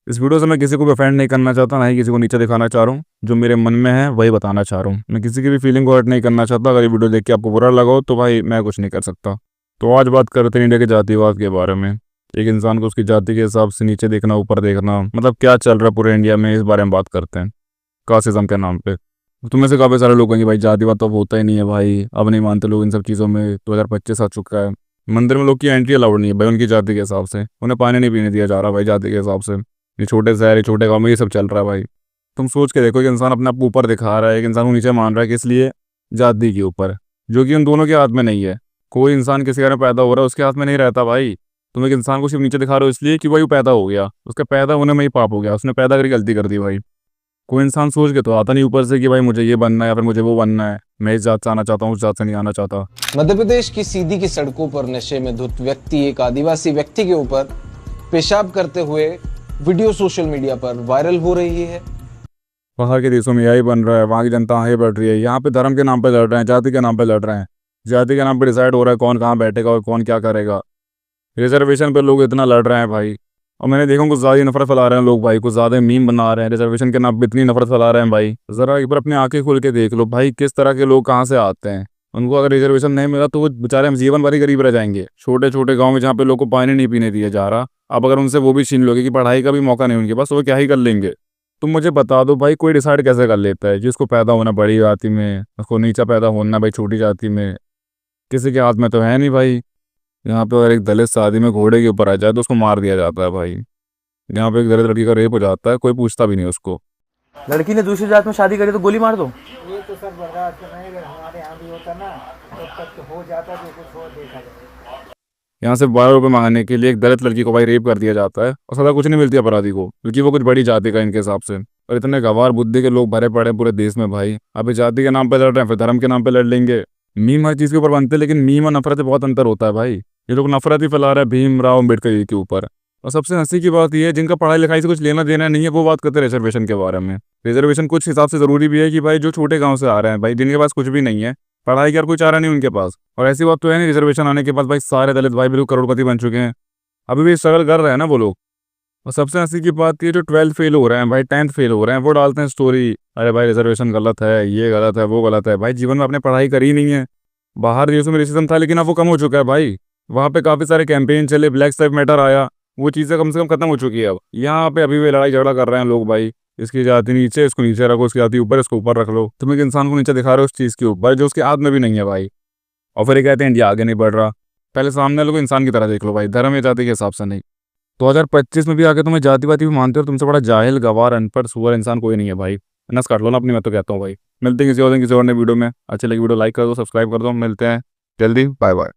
इस वीडियो से मैं किसी को भी ऑफेंड नहीं करना चाहता, ना ही किसी को नीचे दिखाना चाह रहा हूँ। जो मेरे मन में है वही बताना चाह रहा हूँ। मैं किसी की भी फीलिंग को हर्ट नहीं करना चाहता। अगर ये वीडियो देख के आपको बुरा लगा हो तो भाई मैं कुछ नहीं कर सकता। तो आज बात करते हैं इंडिया के जातिवाद के बारे में। एक इंसान को उसकी जाति के हिसाब से नीचे देखना, ऊपर देखना, मतलब क्या चल रहा है पूरे इंडिया में, इस बारे में बात करते हैं कास्टिज्म के नाम पे। तुम में से काफ़ी सारे लोग कहेंगे भाई जातिवाद तो अब होता ही नहीं है भाई, अब नहीं मानते लोग इन सब चीज़ों में, 2025 आ चुका है। मंदिर में लोग की एंट्री अलाउड नहीं है भाई उनकी जाति के हिसाब से, उन्हें पानी नहीं पीने दिया जा रहा भाई जाति के हिसाब से। ये छोटे शहर, ये छोटे गाँव में ये सब चल रहा है भाई। तुम सोच के देखो, एक इंसान अपने आप को ऊपर दिखा रहा है, एक इंसान को नीचे मान रहा है, किस लिए? जाति के ऊपर, जो कि उन दोनों के हाथ में नहीं है। कोई इंसान किसी घर में पैदा हो रहा है उसके हाथ में नहीं रहता भाई। तुम एक इंसान को सिर्फ नीचे दिखा रहे हो इसलिए कि भाई वो पैदा हो गया, उसका पैदा होने में ही पाप हो गया, उसने पैदा करके गलती कर दी भाई। कोई इंसान सोच के तो आता नहीं ऊपर से कि भाई मुझे ये बनना है या फिर मुझे वो बनना है, मैं इस जात से आना चाहता हूँ, उस जात से नहीं आना चाहता। मध्य प्रदेश की सीधी की सड़कों पर नशे में धुत व्यक्ति एक आदिवासी व्यक्ति के ऊपर पेशाब करते हुए वीडियो सोशल मीडिया पर वायरल हो रही है। बाहर के देशों में यही बन रहा है, वहाँ की जनता आगे बढ़ रही है। यहाँ पे धर्म के नाम पे लड़ रहे हैं, जाति के नाम पे लड़ रहे हैं। जाति के नाम पे डिसाइड हो रहा है कौन कहाँ बैठेगा और कौन क्या करेगा। रिजर्वेशन पे लोग इतना लड़ रहे हैं भाई, और मैंने देखा कुछ ज़्यादा ही नफरत फैला रहे हैं लोग भाई, कुछ ज़्यादा मीम बना रहे हैं रिजर्वेशन के नाम पे, इतनी नफरत फैला रहे हैं भाई। ज़रा एक बार अपनी आंखें खोल के देख लो भाई, किस तरह के लोग कहाँ से आते हैं। उनको अगर रिजर्वेशन नहीं मिला तो वो बेचारे हम जीवन भर ही गरीब रह जाएंगे। छोटे छोटे गाँव में जहाँ पे लोग को पानी नहीं पीने दिया जा रहा, अब अगर उनसे वो भी छीन लोगे कि पढ़ाई का भी मौका नहीं उनके पास, तो वो क्या ही कर लेंगे। तुम मुझे बता दो भाई, कोई डिसाइड कैसे कर लेता है जिसको पैदा होना बड़ी जाति में, उसको नीचा पैदा होना भाई छोटी जाति में? किसी के हाथ में तो है नहीं भाई। यहाँ पे अगर एक दलित शादी में घोड़े के ऊपर आ जाए तो उसको मार दिया जाता है भाई। यहाँ पे एक दलित लड़की का रेप हो जाता है, कोई पूछता भी नहीं उसको। लड़की ने दूसरी जात में शादी करी तो गोली मार दो। ये तो सर बर्दाश्त नहीं रहे, हमारे यहाँ भी होता ना, तब तक तो हो जाता जो कुछ हो देखा जाए। यहाँ से 12 रुपये मांगने के लिए एक दलित लड़की को भाई रेप कर दिया जाता है और सजा कुछ नहीं मिलती अपराधी को, क्योंकि वो कुछ बड़ी जाति का इनके हिसाब से। और इतने गंवार बुद्धि के लोग भरे पड़े हैं पूरे देश में भाई। अभी जाति के नाम पे लड़ रहे हैं, फिर धर्म के नाम पे लड़ लेंगे। मीम हर चीज़ के ऊपर बनते हैं, लेकिन मीम और नफरत से बहुत अंतर होता है भाई। ये लोग नफरत ही फैला रहे हैं भीमराव अम्बेडकर जी के ऊपर। और सबसे हंसी की बात यह है, जिनका पढ़ाई लिखाई से कुछ लेना देना नहीं है वो बात करते हैं रिजर्वेशन के बारे में। रिजर्वेशन कुछ हिसाब से ज़रूरी भी है कि भाई जो छोटे गाँव से आ रहे हैं भाई, जिनके पास कुछ भी नहीं है, पढ़ाई का कोई चारा नहीं उनके पास। और ऐसी बात तो है नहीं रिजर्वेशन आने के बाद भाई सारे दलित भाई बिल्कुल करोड़पति बन चुके हैं। अभी भी स्ट्रगल कर रहे हैं ना वो लोग। और सबसे हंसी की बात ये, जो 12th फेल हो रहे हैं भाई, 10th फेल हो रहे हैं, वो डालते हैं स्टोरी, अरे भाई रिजर्वेशन गलत है, ये गलत है, वो गलत है। भाई जीवन में आपने पढ़ाई करी नहीं है। बाहर देशों में रेसिज्म था लेकिन अब वो कम हो चुका है भाई। वहाँ पे काफ़ी सारे कैंपेन चले, ब्लैक लाइव्स मैटर आया, वो चीज़ें कम से कम खत्म हो चुकी है अब। यहाँ पे अभी भी लड़ाई झगड़ा कर रहे हैं लोग भाई, इसकी जाति नीचे, इसको नीचे रखो, इसकी जाति ऊपर, इसको ऊपर रख लो। तुम एक इंसान को नीचे दिखा रहे हो उस चीज़ के ऊपर जो उसके हाथ में भी नहीं है भाई, और फिर ये कहते हैं इंडिया आगे नहीं बढ़ रहा। पहले सामने लोग इंसान की तरह देख लो भाई, धर्म या जाति के हिसाब से नहीं। 2025 में भी आके तुम्हें जातिवादी भी मानते हो, तुमसे बड़ा जाहिल, गवार, अनपढ़, सुअर इंसान कोई नहीं है भाई। नस काट लो ना अपनी, मैं तो कहता हूँ भाई। मिलते हैं किसी और दिन किसी और नए वीडियो में। अच्छी लगी वीडियो लाइक कर दो, सब्सक्राइब कर दो। मिलते हैं जल्दी, बाय बाय।